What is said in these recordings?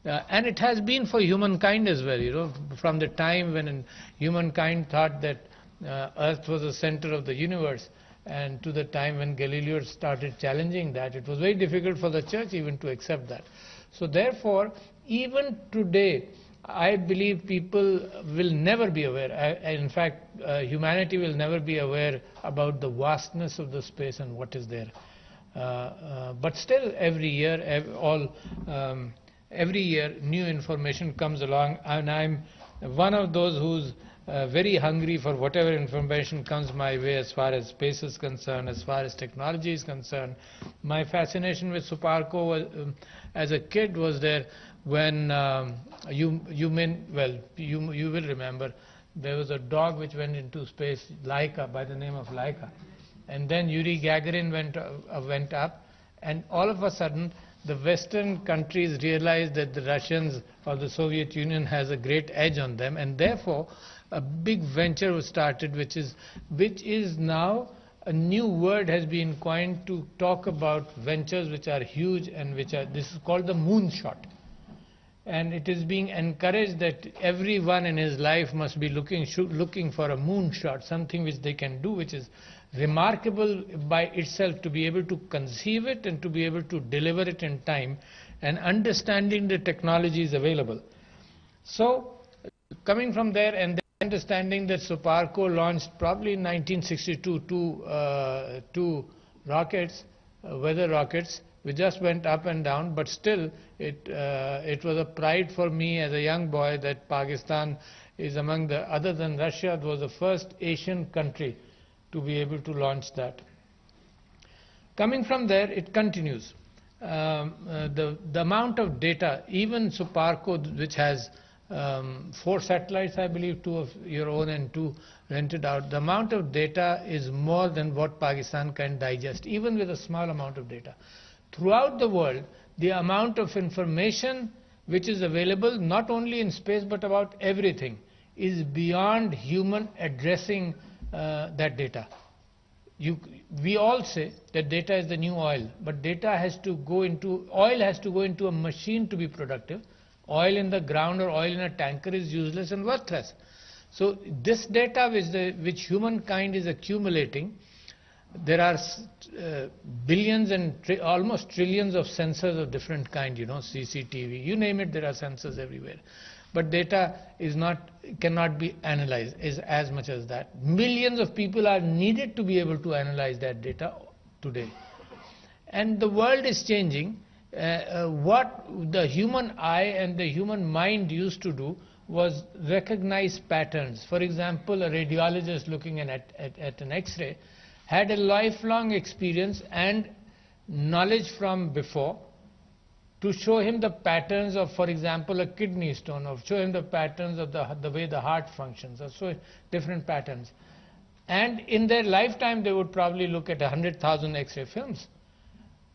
And it has been for humankind as well, from the time when humankind thought that Earth was the center of the universe, and to the time when Galileo started challenging that, it was very difficult for the church even to accept that. So therefore, even today, I believe people will never be aware, in fact, humanity will never be aware about the vastness of the space and what is there. But still, every year, every year new information comes along, and I'm one of those who's very hungry for whatever information comes my way as far as space is concerned, as far as technology is concerned. My fascination with Suparco was, as a kid, was there when you will remember there was a dog which went into space, Laika, by the name of Laika, and then Yuri Gagarin went up, and all of a sudden the Western countries realized that the Russians or the Soviet Union has a great edge on them, and therefore a big venture was started, which is now a new word has been coined to talk about ventures which are huge and this is called the moonshot. And it is being encouraged that everyone in his life must be looking for a moonshot, something which they can do, which is remarkable by itself, to be able to conceive it and to be able to deliver it in time, and understanding the technologies available. So coming from there, and then understanding that Suparco launched probably in 1962 two rockets, weather rockets, which just went up and down, but still it was a pride for me as a young boy that Pakistan is among the, other than Russia, it was the first Asian country to be able to launch that. Coming from there, it continues. The amount of data, even Suparco, which has 4 satellites, I believe, 2 of your own and 2 rented out, the amount of data is more than what Pakistan can digest, even with a small amount of data. Throughout the world, the amount of information which is available, not only in space but about everything, is beyond human addressing that data. We all say that data is the new oil, but data has to go into, oil has to go into a machine to be productive. Oil in the ground or oil in a tanker is useless and worthless. So this data which humankind is accumulating, there are billions and almost trillions of sensors of different kind, CCTV, you name it, there are sensors everywhere. But data cannot be analyzed as much as that. Millions of people are needed to be able to analyze that data today. And the world is changing. What the human eye and the human mind used to do was recognize patterns. For example, a radiologist looking at an X-ray had a lifelong experience and knowledge from before to show him the patterns of, for example, a kidney stone, or show him the patterns of the way the heart functions, or so different patterns. And in their lifetime, they would probably look at 100,000 X-ray films.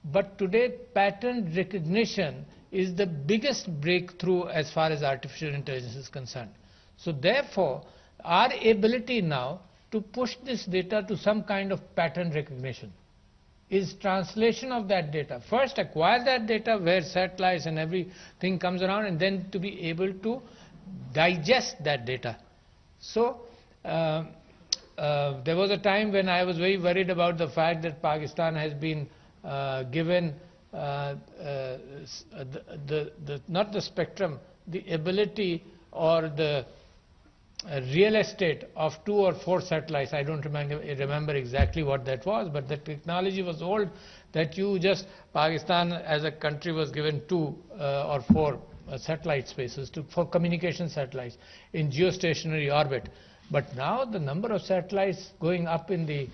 But today, pattern recognition is the biggest breakthrough as far as artificial intelligence is concerned. So therefore, our ability now to push this data to some kind of pattern recognition is translation of that data. First, acquire that data where satellites and everything comes around, and then to be able to digest that data. So there was a time when I was very worried about the fact that Pakistan has been given not the spectrum, the ability or the real estate of 2 or 4 satellites. I don't remember exactly what that was, but the technology was old, that Pakistan as a country was given 2 or 4 satellite spaces for communication satellites in geostationary orbit. But now the number of satellites going up in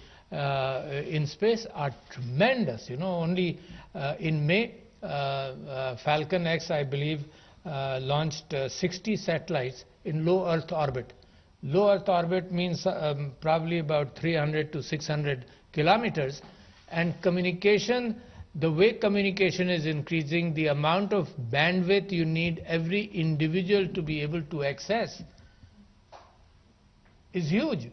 space are tremendous. Only in May, Falcon X, I believe, launched 60 satellites in low Earth orbit. Low Earth orbit means probably about 300 to 600 kilometers. And communication, the way communication is increasing, the amount of bandwidth you need every individual to be able to access is huge.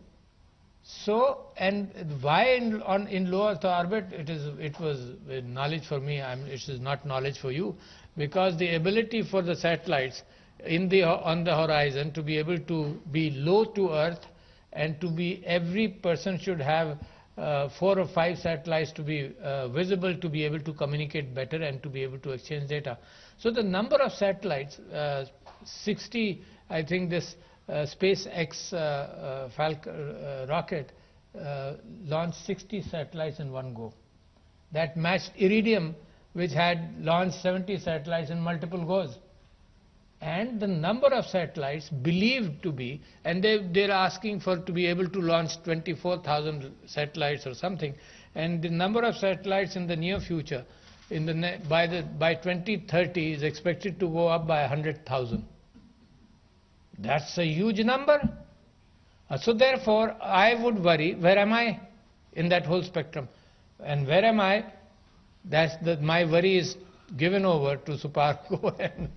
So, and why in low Earth orbit? It was knowledge for me. It is not knowledge for you. because the ability for the satellites on the horizon to be able to be low to Earth, and to be, every person should have 4 or 5 satellites to be visible, to be able to communicate better and to be able to exchange data. So the number of satellites, 60, I think this SpaceX Falcon rocket launched 60 satellites in one go. That matched Iridium, which had launched 70 satellites in multiple goes. And the number of satellites believed to be, and they're asking for to be able to launch 24,000 satellites or something, and the number of satellites in the near future, by 2030, is expected to go up by 100,000. That's a huge number. So therefore, I would worry, where am I in that whole spectrum? And where am I? My worry is given over to Suparko and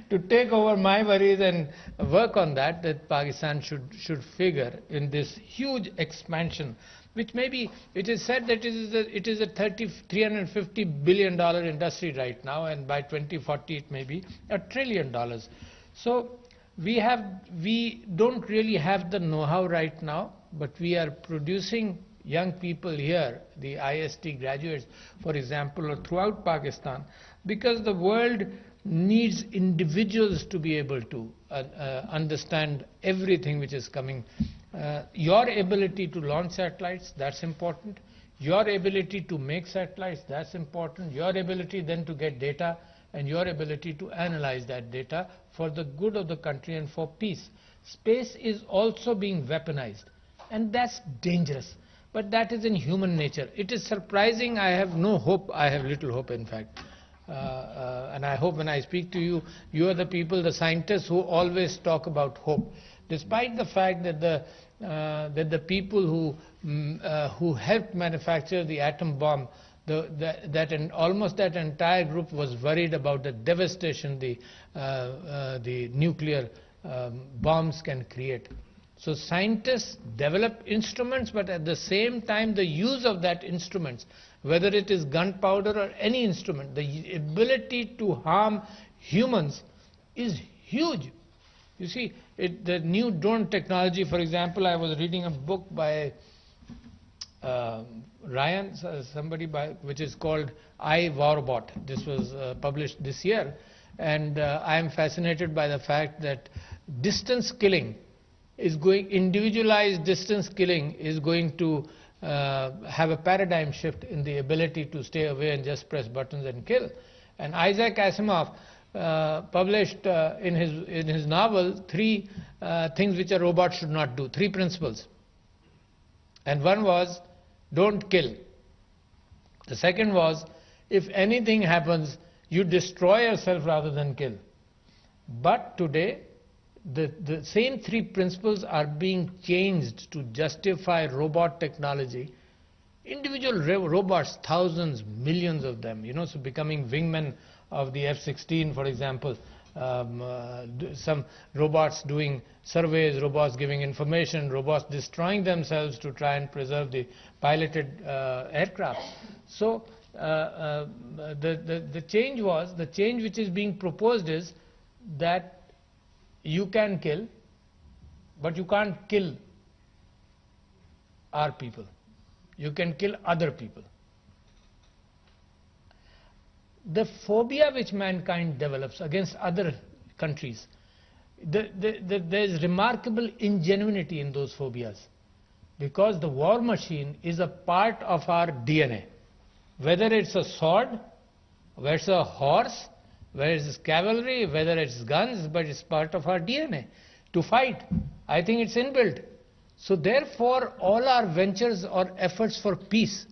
to take over my worries and work on that Pakistan should figure in this huge expansion, which maybe it is said that it is a $350 billion industry right now, and by 2040 it may be $1 trillion. So we don't really have the know-how right now, but we are producing young people here, the IST graduates, for example, or throughout Pakistan, because the world needs individuals to be able to understand everything which is coming. Your ability to launch satellites, that's important. Your ability to make satellites, that's important. Your ability then to get data, and your ability to analyze that data for the good of the country and for peace. Space is also being weaponized, and that's dangerous. But that is in human nature. It is surprising. I have no hope. I have little hope, in fact. And I hope when I speak to you, you are the people, the scientists who always talk about hope. Despite the fact that the people who helped manufacture the atom bomb, almost that entire group was worried about the devastation the nuclear bombs can create. So scientists develop instruments, but at the same time the use of that instruments, whether it is gunpowder or any instrument, the ability to harm humans is huge. You see, the new drone technology, for example, I was reading a book by Ryan, which is called I, Warbot. This was published this year, and I am fascinated by the fact that individualized distance killing is going to have a paradigm shift in the ability to stay away and just press buttons and kill. And Isaac Asimov published in his novel 3 things which a robot should not do, 3 principles. And one was, don't kill. The second was, if anything happens, you destroy yourself rather than kill. But today, the same 3 principles are being changed to justify robot technology. Individual robots, thousands, millions of them, so becoming wingmen of the F-16, for example. Some robots doing surveys, robots giving information, robots destroying themselves to try and preserve the piloted aircraft. So the change which is being proposed is that you can kill, but you can't kill our people. You can kill other people. The phobia which mankind develops against other countries, there is remarkable ingenuity in those phobias, because the war machine is a part of our DNA. Whether it's a sword, whether it's a horse, whether it's cavalry, whether it's guns, but it's part of our DNA to fight. I think it's inbuilt. So therefore, all our ventures or efforts for peace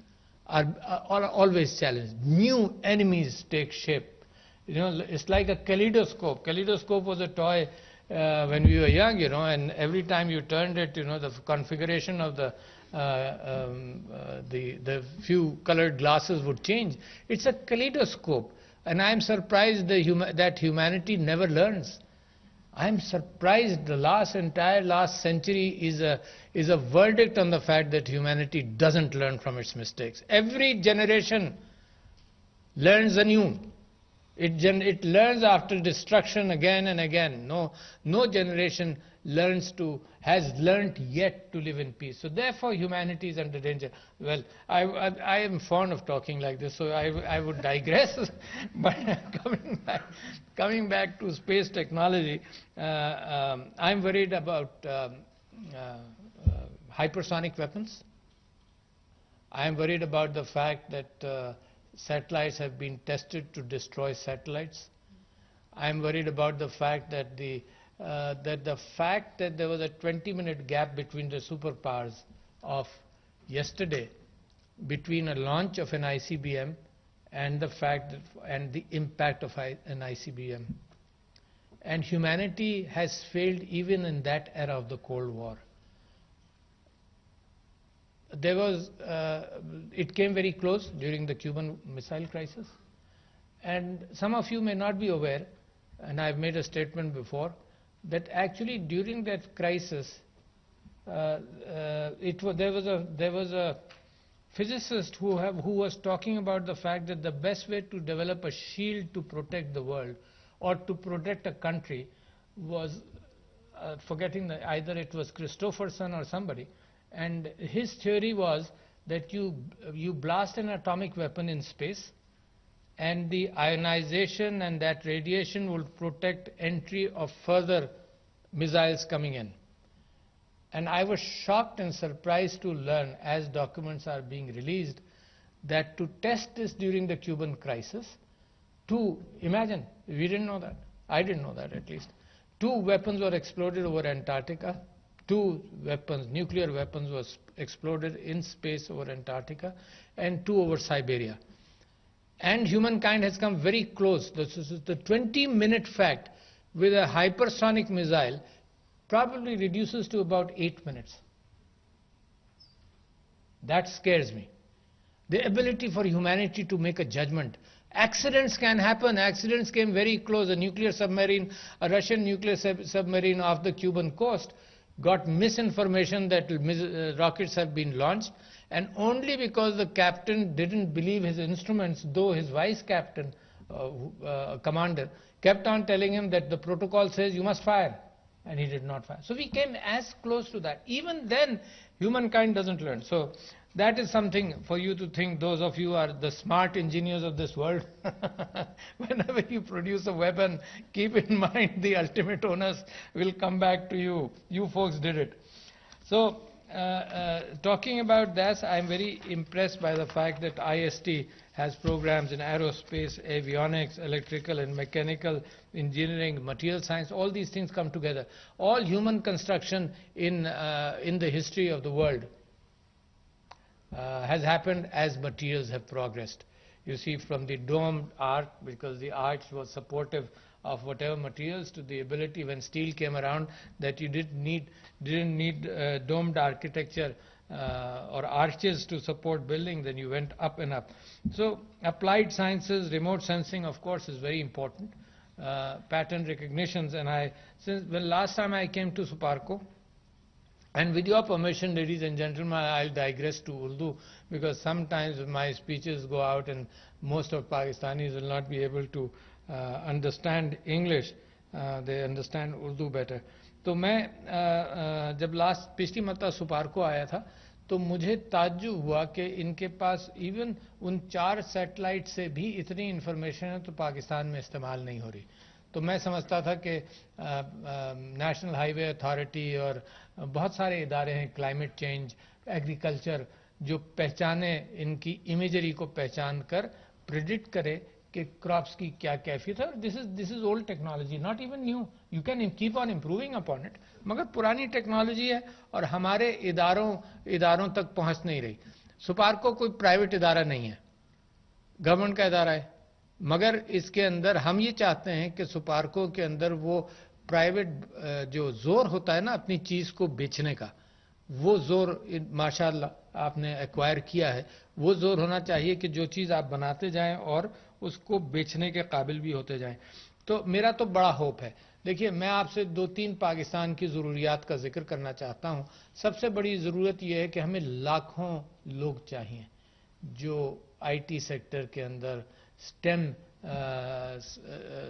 are always challenged. New enemies take shape. It's like a kaleidoscope. Kaleidoscope was a toy when we were young, and every time you turned it, the configuration of the few colored glasses would change. It's a kaleidoscope. And I am surprised that humanity never learns. I am surprised the entire last century is a verdict on the fact that humanity doesn't learn from its mistakes. Every generation learns anew. It learns after destruction again and again. No generation has learnt yet to live in peace. So therefore humanity is under danger. Well, I am fond of talking like this, so I would digress. But coming back to space technology, I'm worried about hypersonic weapons. I am worried about the fact that satellites have been tested to destroy satellites. I am worried about the fact that there was a 20-minute gap between the superpowers of yesterday, between a launch of an ICBM and the impact of an ICBM. And humanity has failed even in that era of the Cold War. It came very close during the Cuban Missile Crisis. And some of you may not be aware, and I've made a statement before, that actually during that crisis, there was a physicist who was talking about the fact that the best way to develop a shield to protect the world or to protect a country was, either it was Christopherson or somebody, and his theory was that you blast an atomic weapon in space, and the ionization and that radiation will protect entry of further missiles coming in. And I was shocked and surprised to learn, as documents are being released, that to test this during the Cuban crisis, imagine, we didn't know that, I didn't know that at least, 2 weapons were exploded over Antarctica. 2 weapons, nuclear weapons, was exploded in space over Antarctica, and 2 over Siberia. And humankind has come very close. This is the 20-minute fact with a hypersonic missile probably reduces to about 8 minutes. That scares me. The ability for humanity to make a judgment. Accidents can happen. Accidents came very close. A Russian nuclear submarine off the Cuban coast got misinformation that rockets have been launched, and only because the captain didn't believe his instruments, though his vice captain, commander, kept on telling him that the protocol says you must fire, and he did not fire. So we came as close to that. Even then, humankind doesn't learn. So that is something for you to think, those of you who are the smart engineers of this world. Whenever you produce a weapon, keep in mind the ultimate owners will come back to you. You folks did it. So talking about that, I'm very impressed by the fact that IST has programs in aerospace, avionics, electrical and mechanical engineering, material science. All these things come together. All human construction in the history of the world has happened as materials have progressed. You see, from the domed arch, because the arch was supportive of whatever materials, to the ability when steel came around that you didn't need domed architecture or arches to support buildings, then you went up and up. So applied sciences, remote sensing, of course, is very important. Pattern recognitions, and last time I came to Suparco, and with your permission, ladies and gentlemen, I'll digress to Urdu, because sometimes my speeches go out and most of Pakistanis will not be able to understand English. They understand Urdu better. तो मैं जब पिछली मरतबा सुपार्को आया था, तो मुझे ताज्जुब हुआ कि इनके पास इवन उन 4 सैटेलाइट से भी इतनी इंफॉर्मेशन है तो पाकिस्तान में इस्तेमाल नहीं हो रही. तो मैं समझता था कि नेशनल हाईवे अथॉरिटी और बहुत सारे इदारे हैं, क्लाइमेट चेंज, एग्रीकल्चर, जो पहचाने, इनकी इमेजरी को पहचान कर प्रिडिक्ट करे कि क्रॉप्स की क्या कैफियत है. This is old technology, not even new. You can keep on improving upon it, मगर पुरानी टेक्नोलॉजी है और हमारे इदारों तक पहुंच नहीं रही. सुपार्को कोई प्राइवेट इदारा नहीं है, गवर्नमेंट का इदारा है, मगर इसके अंदर हम ये चाहते हैं कि सुपार्को के अंदर वो प्राइवेट जो जोर होता है ना अपनी चीज को बेचने का, वो जोर माशाअल्लाह आपने एक्वायर किया है. वो जोर होना चाहिए कि जो चीज आप बनाते जाएं और उसको बेचने के काबिल भी होते जाएं. तो मेरा तो बड़ा होप है. देखिए, मैं आपसे 2-3 पाकिस्तान की ज़रूरियात का जिक्र करना चाहता हूं. सबसे बड़ी ज़रूरत यह है कि हमें लाखों लोग चाहिए जो आईटी सेक्टर के अंदर, stem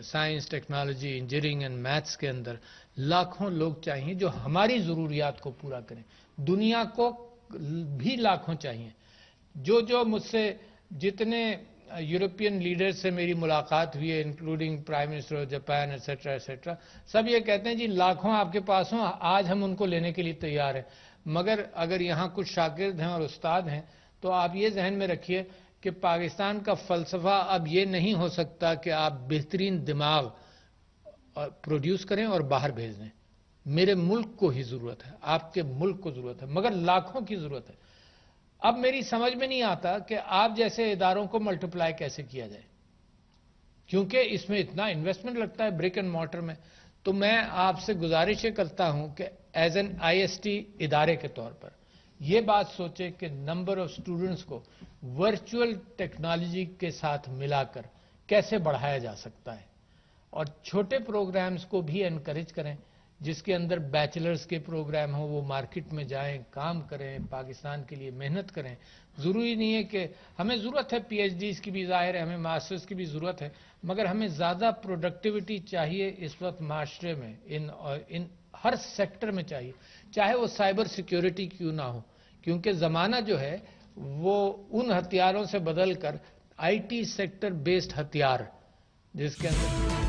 science, technology, engineering and maths کے اندر لاکھوں لوگ چاہیے جو ہماری ضروریات کو پورا کریں. دنیا کو بھی لاکھوں چاہیے. جو مجھ سے جتنے یورپین لیڈرز سے میری ملاقات ہوئی ہے، including prime minister of Japan etcetera etcetera, سب یہ کہتے ہیں جی لاکھوں آپ کے پاس ہوں، آج ہم ان کو لینے کے لیے تیار ہیں، مگر اگر یہاں کچھ شاگرد ہیں اور استاد ہیں تو آپ یہ ذہن میں رکھیے کہ پاکستان کا فلسفہ اب یہ نہیں ہو سکتا کہ آپ بہترین دماغ پروڈیوس کریں اور باہر بھیج دیں. میرے ملک کو ہی ضرورت ہے، آپ کے ملک کو ضرورت ہے، مگر لاکھوں کی ضرورت ہے. اب میری سمجھ میں نہیں آتا کہ آپ جیسے اداروں کو ملٹیپلائی کیسے کیا جائے، کیونکہ اس میں اتنا انویسٹمنٹ لگتا ہے برک اینڈ مارٹر میں. تو میں آپ سے گزارش کرتا ہوں کہ as an I S T ادارے کے طور پر یہ بات سوچے کہ نمبر آف اسٹوڈنٹس کو ورچوئل ٹیکنالوجی کے ساتھ ملا کر کیسے بڑھایا جا سکتا ہے، اور چھوٹے پروگرامز کو بھی انکریج کریں جس کے اندر بیچلرز کے پروگرام ہوں، وہ مارکیٹ میں جائیں، کام کریں، پاکستان کے لیے محنت کریں. ضروری نہیں ہے کہ ہمیں ضرورت ہے پی ایچ ڈیز کی بھی، ظاہر ہے ہمیں ماسٹرز کی بھی ضرورت ہے، مگر ہمیں زیادہ پروڈکٹیوٹی چاہیے اس وقت معاشرے میں، ان ہر سیکٹر میں چاہیے، چاہے وہ سائبر سیکیورٹی کیوں نہ ہو، کیونکہ زمانہ جو ہے وہ ان ہتھیاروں سے بدل کر آئی ٹی سیکٹر بیسڈ ہتھیار جس کے اندر